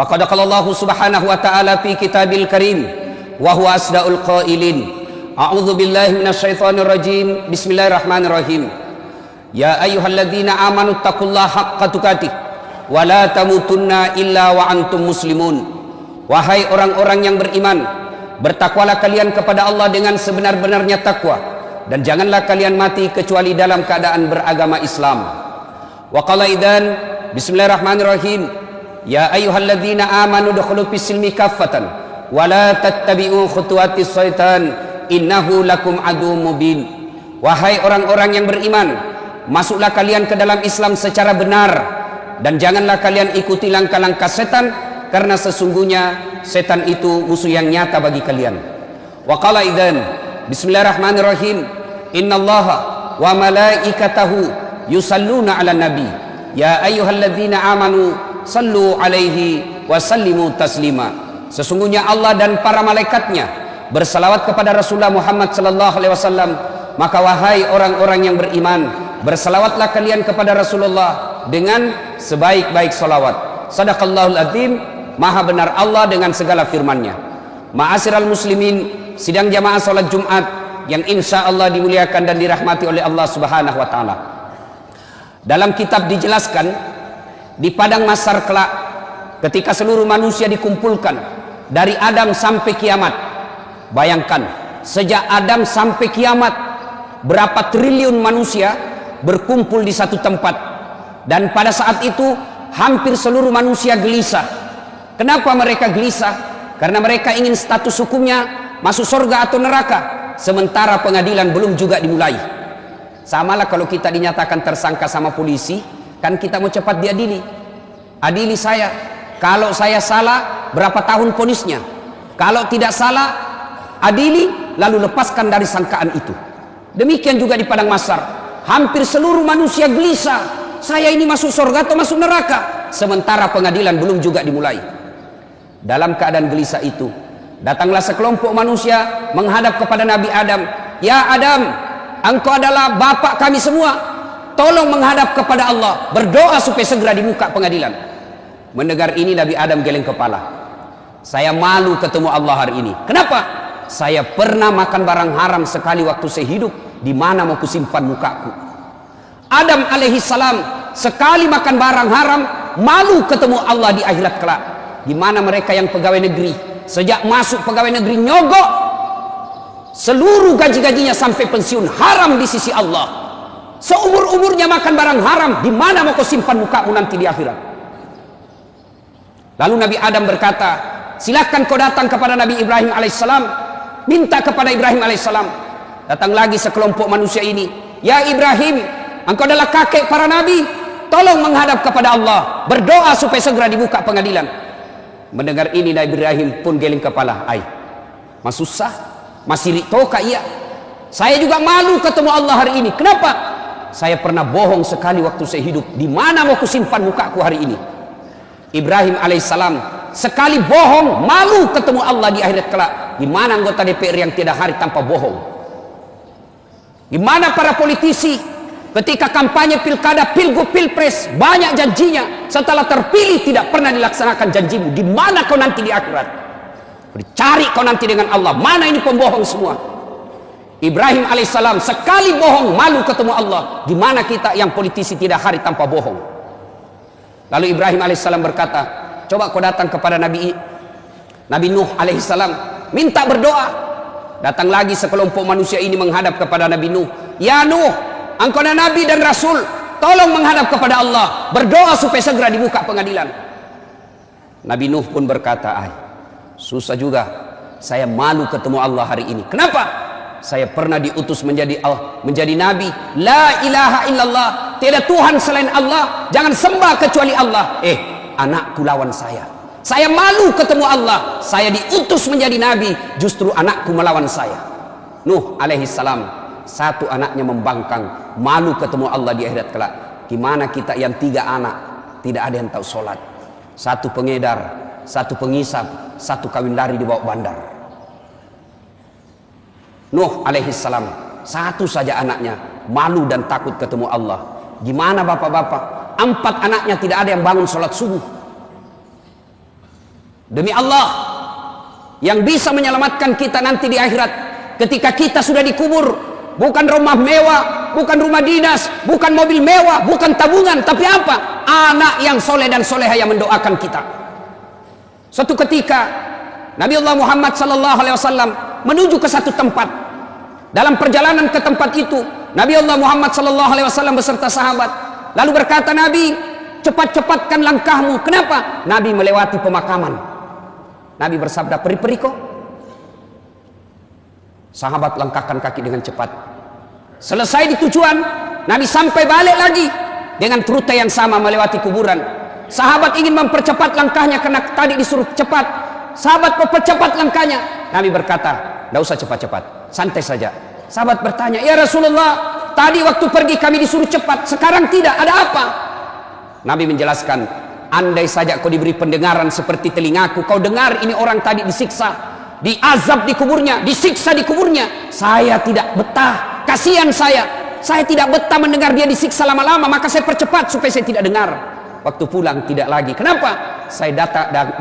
Faqad qala Allah subhanahu wa ta'ala fi kitabil karim wa huwa asdaqul qailin. A'udzu billahi minasyaitonir rajim. Bismillahirrahmanirrahim. Ya ayyuhalladzina amanu taqullaha haqqa tuqatih wa la tamutunna illa wa antum muslimun. Wahai orang-orang yang beriman, bertakwalah kalian kepada Allah dengan sebenar-benarnya takwa, dan janganlah kalian mati kecuali dalam keadaan beragama Islam. Wa qala idzan bismillahirrahmanirrahim. Ya ayyuhalladzina amanu dukhulu fis-silmi kaffatan wa la tattabi'u khutuwatis syaitan innahu lakum aduwwum mubin. Wahai orang-orang yang beriman, masuklah kalian ke dalam Islam secara benar, dan janganlah kalian ikuti langkah-langkah setan, karena sesungguhnya setan itu musuh yang nyata bagi kalian. Wa qala idzan bismillahirrahmanirrahim. Innallaha wa malaikatahu yusalluna 'alan nabi ya ayyuhalladzina amanu sallu alaihi wa sallimu taslima. Sesungguhnya Allah dan para malaikatnya bersalawat kepada Rasulullah Muhammad sallallahu alaihi wasallam. Maka wahai orang-orang yang beriman, bersalawatlah kalian kepada Rasulullah dengan sebaik-baik salawat. Sadaqallahul azim. Maha benar Allah dengan segala firman-Nya. Ma'asyiral muslimin, sidang jamaah salat Jumat yang insya Allah dimuliakan dan dirahmati oleh Allah Subhanahu wa taala. Dalam kitab dijelaskan, di padang mahsyar kelak, ketika seluruh manusia dikumpulkan dari Adam sampai kiamat. Bayangkan, sejak Adam sampai kiamat, berapa triliun manusia berkumpul di satu tempat. Dan pada saat itu hampir seluruh manusia gelisah. Kenapa mereka gelisah? Karena mereka ingin status hukumnya masuk surga atau neraka, sementara pengadilan belum juga dimulai. Samalah kalau kita dinyatakan tersangka sama polisi, kan kita mau cepat diadili. Adili saya. Kalau saya salah, berapa tahun vonisnya? Kalau tidak salah, adili lalu lepaskan dari sangkaan itu. Demikian juga di padang mahsyar. Hampir seluruh manusia gelisah. Saya ini masuk surga atau masuk neraka? Sementara pengadilan belum juga dimulai. Dalam keadaan gelisah itu, datanglah sekelompok manusia menghadap kepada Nabi Adam. Ya Adam, engkau adalah bapak kami semua. Tolong menghadap kepada Allah, berdoa supaya segera dibuka pengadilan. Mendengar ini Nabi Adam geleng kepala. Saya malu ketemu Allah hari ini. Kenapa? Saya pernah makan barang haram sekali waktu saya hidup. Di mana mau kusimpan mukaku? Adam alaihi salam sekali makan barang haram, malu ketemu Allah di akhirat kelak. Di mana mereka yang pegawai negeri, sejak masuk pegawai negeri nyogok, seluruh gaji-gajinya sampai pensiun haram di sisi Allah. Seumur-umurnya makan barang haram, di mana mau kau simpan mukamu nanti di akhirat? Lalu Nabi Adam berkata, silakan kau datang kepada Nabi Ibrahim alaihissalam, minta kepada Ibrahim alaihissalam. Datang lagi sekelompok manusia ini. Ya Ibrahim, engkau adalah kakek para nabi, tolong menghadap kepada Allah, berdoa supaya segera dibuka pengadilan. Mendengar ini Nabi Ibrahim pun geleng kepala. Mas susah, masih ritoka iya. Saya juga malu ketemu Allah hari ini. Kenapa? Saya pernah bohong sekali waktu saya hidup. Di mana mau kusimpan mukaku hari ini? Ibrahim alaihissalam sekali bohong, malu ketemu Allah di akhirat kelak. Di mana anggota DPR yang tidak hari tanpa bohong? Di mana para politisi ketika kampanye pilkada, pilgub, pilpres, banyak janjinya, setelah terpilih tidak pernah dilaksanakan janjimu? Di mana kau nanti di akhirat? Dicari kau nanti dengan Allah. Mana ini pembohong semua? Ibrahim alaihissalam sekali bohong, malu ketemu Allah. Di mana kita yang politisi tidak hari tanpa bohong? Lalu Ibrahim alaihissalam berkata, coba kau datang kepada Nabi Nuh alaihissalam, minta berdoa. Datang lagi sekelompok manusia ini menghadap kepada Nabi Nuh. Ya Nuh, engkau adalah Nabi dan Rasul, tolong menghadap kepada Allah, berdoa supaya segera dibuka pengadilan. Nabi Nuh pun berkata, susah juga, saya malu ketemu Allah hari ini. Kenapa? Saya pernah diutus menjadi Nabi. La ilaha illallah, tiada Tuhan selain Allah, jangan sembah kecuali Allah. Anakku lawan saya. Saya malu ketemu Allah. Saya diutus menjadi Nabi, justru anakku melawan saya. Nuh alaihissalam, satu anaknya membangkang, malu ketemu Allah di akhirat kelak. Gimana kita yang 3 anak, tidak ada yang tahu sholat, satu pengedar, satu pengisap, satu kawin lari di bawah bandar. Nuh alaihissalam, satu saja anaknya, malu dan takut ketemu Allah. Gimana bapak-bapak? 4 anaknya tidak ada yang bangun sholat subuh. Demi Allah, yang bisa menyelamatkan kita nanti di akhirat, ketika kita sudah dikubur, bukan rumah mewah, bukan rumah dinas, bukan mobil mewah, bukan tabungan, tapi apa? Anak yang soleh dan soleha yang mendoakan kita. Suatu ketika Nabi Allah Muhammad SAW menuju ke satu tempat. Dalam perjalanan ke tempat itu, Nabi Allah Muhammad SAW beserta sahabat lalu berkata, Nabi, cepat-cepatkan langkahmu. Kenapa? Nabi melewati pemakaman. Nabi bersabda, peri-peri kok. Sahabat langkahkan kaki dengan cepat. Selesai di tujuan, Nabi sampai balik lagi dengan rute yang sama melewati kuburan. Sahabat ingin mempercepat langkahnya karena tadi disuruh cepat. Sahabat mempercepat langkahnya. Nabi berkata, tidak usah cepat-cepat, santai saja. Sahabat bertanya, ya Rasulullah, tadi waktu pergi kami disuruh cepat, sekarang tidak, ada apa? Nabi menjelaskan, andai saja kau diberi pendengaran seperti telingaku, kau dengar ini orang tadi disiksa, diazab di kuburnya, disiksa di kuburnya, saya tidak betah, kasihan saya tidak betah mendengar dia disiksa lama-lama, maka saya percepat supaya saya tidak dengar. Waktu pulang tidak lagi. Kenapa? Saya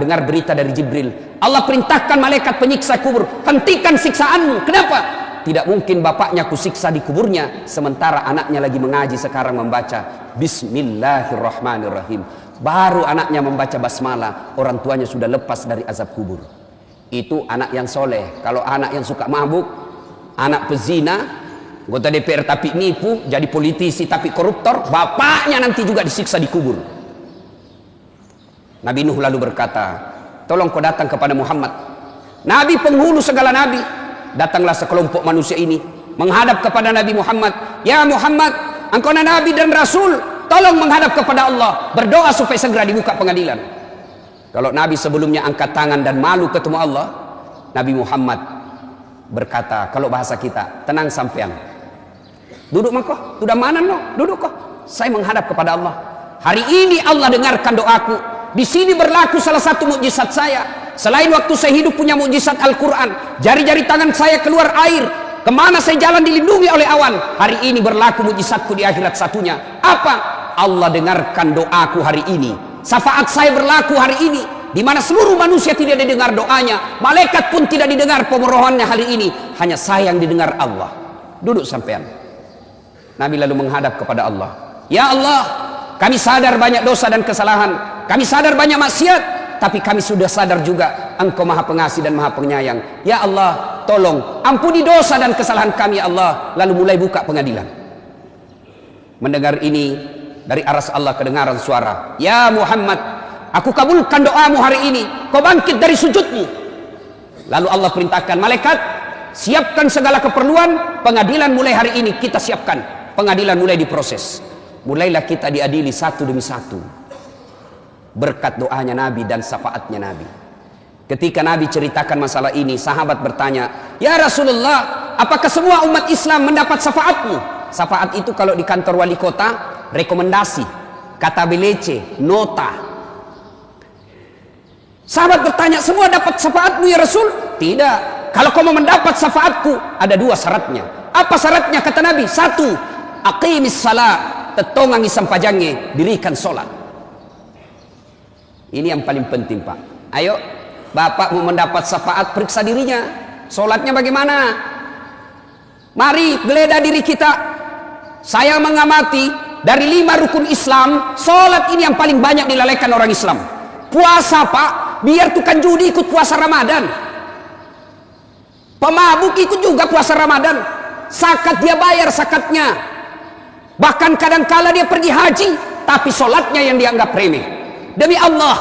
dengar berita dari Jibril, Allah perintahkan malaikat penyiksa kubur, hentikan siksaanmu. Kenapa? Tidak mungkin bapaknya kusiksa di kuburnya sementara anaknya lagi mengaji sekarang membaca Bismillahirrahmanirrahim. Baru anaknya membaca basmalah, orang tuanya sudah lepas dari azab kubur. Itu anak yang soleh. Kalau anak yang suka mabuk, anak pezina, anggota DPR tapi nipu, jadi politisi tapi koruptor, bapaknya nanti juga disiksa di kubur. Nabi Nuh lalu berkata, tolong kau datang kepada Muhammad, Nabi penghulu segala nabi. Datanglah sekelompok manusia ini menghadap kepada Nabi Muhammad, ya Muhammad, engkau Nabi dan Rasul, tolong menghadap kepada Allah, berdoa supaya segera dibuka pengadilan. Kalau Nabi sebelumnya angkat tangan dan malu ketemu Allah, Nabi Muhammad berkata, kalau bahasa kita, tenang sampean, duduk mako, sudah mana no, duduk kok, saya menghadap kepada Allah. Hari ini Allah dengarkan doaku. Di sini berlaku salah satu mukjizat saya. Selain waktu saya hidup punya mukjizat Al-Quran, jari-jari tangan saya keluar air, kemana saya jalan dilindungi oleh awan. Hari ini berlaku mukjizatku di akhirat satunya. Apa? Allah dengarkan doaku hari ini. Syafaat saya berlaku hari ini, di mana seluruh manusia tidak didengar doanya, malaikat pun tidak didengar pemohonannya hari ini. Hanya saya yang didengar Allah. Duduk sampean. Nabi lalu menghadap kepada Allah. Ya Allah, kami sadar banyak dosa dan kesalahan, kami sadar banyak maksiat, tapi kami sudah sadar juga Engkau Maha Pengasih dan Maha Penyayang. Ya Allah, tolong ampuni dosa dan kesalahan kami ya Allah. Lalu mulai buka pengadilan. Mendengar ini, dari aras Allah kedengaran suara, ya Muhammad, aku kabulkan doamu hari ini, kau bangkit dari sujudmu. Lalu Allah perintahkan malaikat, siapkan segala keperluan, pengadilan mulai hari ini kita siapkan. Pengadilan mulai diproses. Mulailah kita diadili satu demi satu berkat doanya Nabi dan syafaatnya Nabi. Ketika Nabi ceritakan masalah ini, sahabat bertanya, ya Rasulullah, apakah semua umat Islam mendapat syafaatmu? Syafaat itu kalau di kantor wali kota, rekomendasi, kata belece, nota. Sahabat bertanya, semua dapat syafaatmu ya Rasul? Tidak. Kalau kau mau mendapat syafaatku, ada dua syaratnya. Apa syaratnya? Kata Nabi, satu, aqimis salat, tetongangi sampajangnya, dirikan solat. Ini yang paling penting Pak. Ayo, Bapak mau mendapat syafaat, periksa dirinya. Solatnya bagaimana? Mari geledah diri kita. Saya mengamati dari 5 rukun Islam, solat ini yang paling banyak dilalaikan orang Islam. Puasa Pak, biar tukang judi ikut puasa Ramadan, pemabuk ikut juga puasa Ramadan, zakat dia bayar zakatnya. Bahkan kadang-kala dia pergi haji, tapi solatnya yang dianggap remeh. Demi Allah,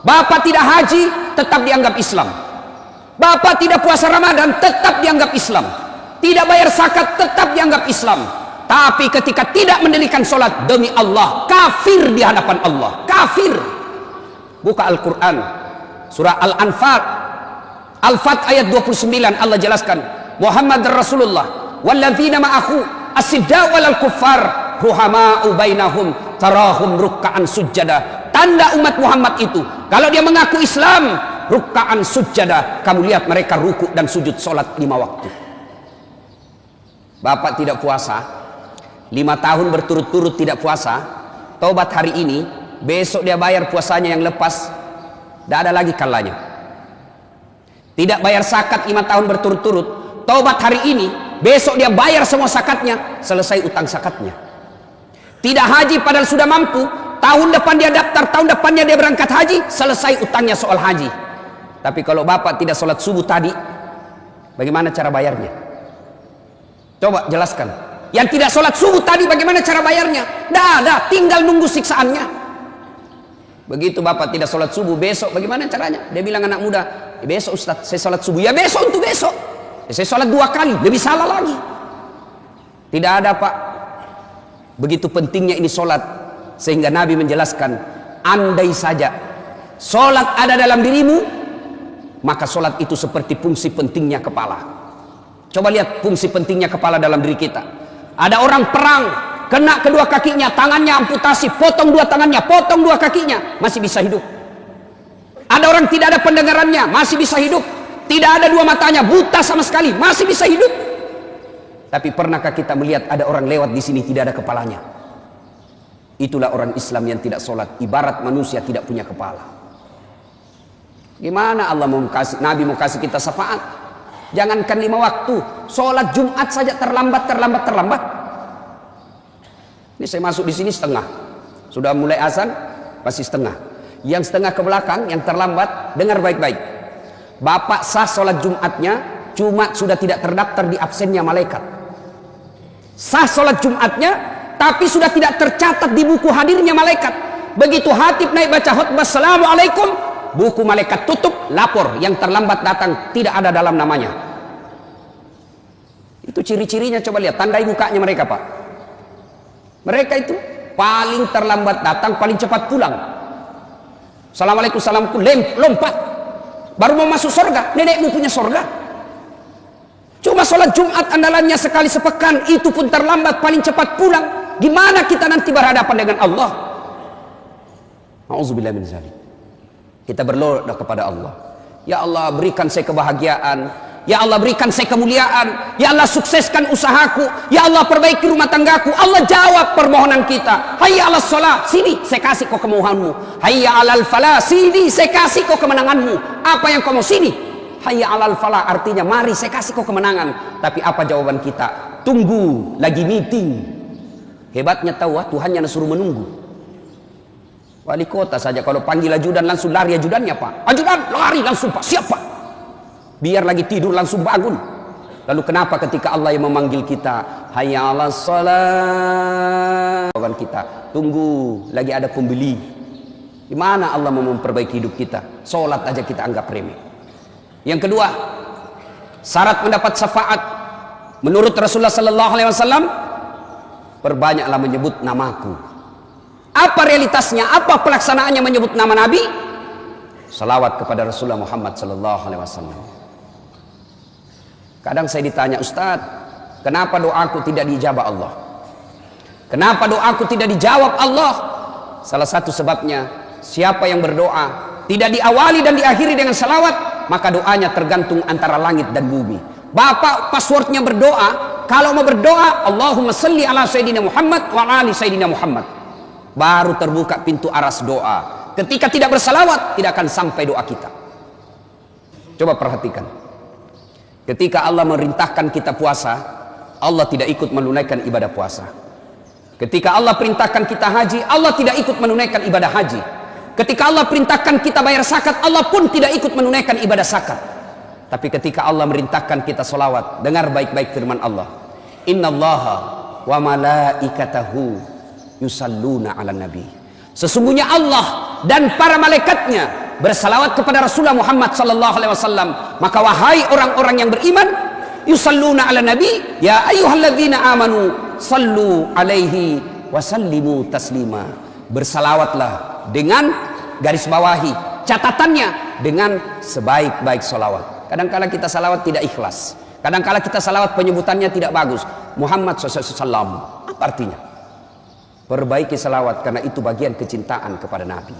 Bapak tidak haji, tetap dianggap Islam. Bapak tidak puasa Ramadan, tetap dianggap Islam. Tidak bayar zakat, tetap dianggap Islam. Tapi ketika tidak mendirikan solat, demi Allah, kafir di hadapan Allah. Kafir. Buka Al-Quran, surah Al-Anfal, Al-Fat ayat 29, Allah jelaskan, Muhammad Rasulullah walladzina ma'ahu asidda walal kuffar ruhama'u bainahum tarahum rukka'an sujjada. Tanda umat Muhammad itu, kalau dia mengaku Islam, rukka'an sujjada, kamu lihat mereka ruku dan sujud solat 5 waktu. Bapak tidak puasa 5 tahun berturut-turut, tidak puasa, taubat hari ini, besok dia bayar puasanya yang lepas Tidak ada lagi kalanya. Tidak bayar zakat 5 tahun berturut-turut, taubat hari ini, besok dia bayar semua zakatnya, selesai utang zakatnya. Tidak haji padahal sudah mampu, tahun depan dia daftar, tahun depannya dia berangkat haji, selesai utangnya soal haji. Tapi kalau bapak tidak sholat subuh tadi, bagaimana cara bayarnya? Coba jelaskan. Yang tidak sholat subuh tadi bagaimana cara bayarnya? Tidak ada, tinggal nunggu siksaannya. Begitu bapak tidak sholat subuh, besok bagaimana caranya? Dia bilang anak muda, besok Ustaz saya sholat subuh. Ya besok untuk besok. Saya sholat 2 kali, lebih salah lagi. Tidak ada pak. Begitu pentingnya ini sholat, sehingga Nabi menjelaskan, andai saja sholat ada dalam dirimu, maka sholat itu seperti fungsi pentingnya kepala. Coba lihat fungsi pentingnya kepala dalam diri kita. Ada orang perang, kena kedua kakinya, tangannya amputasi, potong 2 tangannya, potong 2 kakinya, masih bisa hidup. Ada orang tidak ada pendengarannya, masih bisa hidup. Tidak ada 2 matanya, buta sama sekali, masih bisa hidup. Tapi pernahkah kita melihat ada orang lewat di sini tidak ada kepalanya? Itulah orang Islam yang tidak sholat, ibarat manusia tidak punya kepala. Gimana Allah mau kasih, Nabi mau kasih kita syafaat? Jangankan 5 waktu, sholat Jumat saja terlambat. Ini saya masuk di sini setengah, sudah mulai azan masih setengah. Yang setengah ke belakang, yang terlambat, dengar baik-baik. Bapak sah sholat Jumatnya, cuma sudah tidak terdaftar di absennya malaikat. Sah sholat Jumatnya, tapi sudah tidak tercatat di buku hadirnya malaikat. Begitu hatib naik baca khutbah Assalamualaikum, buku malaikat tutup, lapor yang terlambat datang tidak ada dalam namanya. Itu ciri-cirinya, coba lihat, tandai mukanya mereka pak. Mereka itu paling terlambat datang, paling cepat pulang. Assalamualaikum, assalamualaikum, lompat. Baru mau masuk surga, nenekmu punya surga. Cuma sholat Jumat andalannya sekali sepekan, itu pun terlambat, paling cepat pulang. Gimana kita nanti berhadapan dengan Allah? A'udzubillah min dzalik. Kita berdoa kepada Allah. Ya Allah, berikan saya kebahagiaan. Ya Allah, berikan saya kemuliaan. Ya Allah, sukseskan usahaku. Ya Allah, perbaiki rumah tanggaku. Allah jawab permohonan kita. Hayya 'alas shalah, sini saya kasih kau kemohonanmu. Hayya 'alal falah, sini saya kasih kau kemenanganmu. Apa yang kau mau, sini. Hayya 'alal falah artinya mari saya kasih kau kemenangan. Tapi apa jawaban kita? Tunggu, lagi meeting. Hebatnya tahu, Tuhannya suruh menunggu. Wali kota saja kalau panggil ajudan langsung lari ajudannya pak. Ajudan lari langsung pak, siapa? Biar lagi tidur langsung bangun. Lalu kenapa ketika Allah yang memanggil kita, hayya 'alas shalah, jawaban kita, tunggu, lagi ada pembeli. Gimana Allah mau memperbaiki hidup kita? Sholat aja kita anggap remeh. Yang kedua, syarat mendapat syafaat menurut Rasulullah sallallahu alaihi wasallam, perbanyaklah menyebut namaku. Apa realitasnya? Apa pelaksanaannya menyebut nama Nabi? Salawat kepada Rasulullah Muhammad sallallahu alaihi wasallam. Kadang saya ditanya, Ustaz, kenapa doaku tidak dijabah Allah? Kenapa doaku tidak dijawab Allah? Salah satu sebabnya, siapa yang berdoa tidak diawali dan diakhiri dengan salawat, maka doanya tergantung antara langit dan bumi. Bapak passwordnya berdoa, kalau mau berdoa Allahumma salli ala Sayyidina Muhammad wa ali Sayyidina Muhammad, baru terbuka pintu aras doa. Ketika tidak bersalawat, tidak akan sampai doa kita. Coba perhatikan, ketika Allah merintahkan kita puasa, Allah tidak ikut menunaikan ibadah puasa. Ketika Allah perintahkan kita haji, Allah tidak ikut menunaikan ibadah haji. Ketika Allah perintahkan kita bayar zakat, Allah pun tidak ikut menunaikan ibadah zakat. Tapi ketika Allah merintahkan kita solawat, dengar baik-baik firman Allah, innallaha wa malaikatahu yusalluna ala nabi. Sesungguhnya Allah dan para malaikatnya bersalawat kepada Rasulullah Muhammad sallallahu alaihi wasallam. Maka wahai orang-orang yang beriman, yusalluna ala nabi, ya ayyuhalladzina amanu sallu alaihi wa sallimu taslima. Bersalawatlah dengan garis bawahi catatannya dengan sebaik-baik salawat. Kadangkala kita salawat tidak ikhlas, kadangkala kita salawat penyebutannya tidak bagus. Muhammad SAW, apa artinya? Perbaiki salawat karena itu bagian kecintaan kepada Nabi.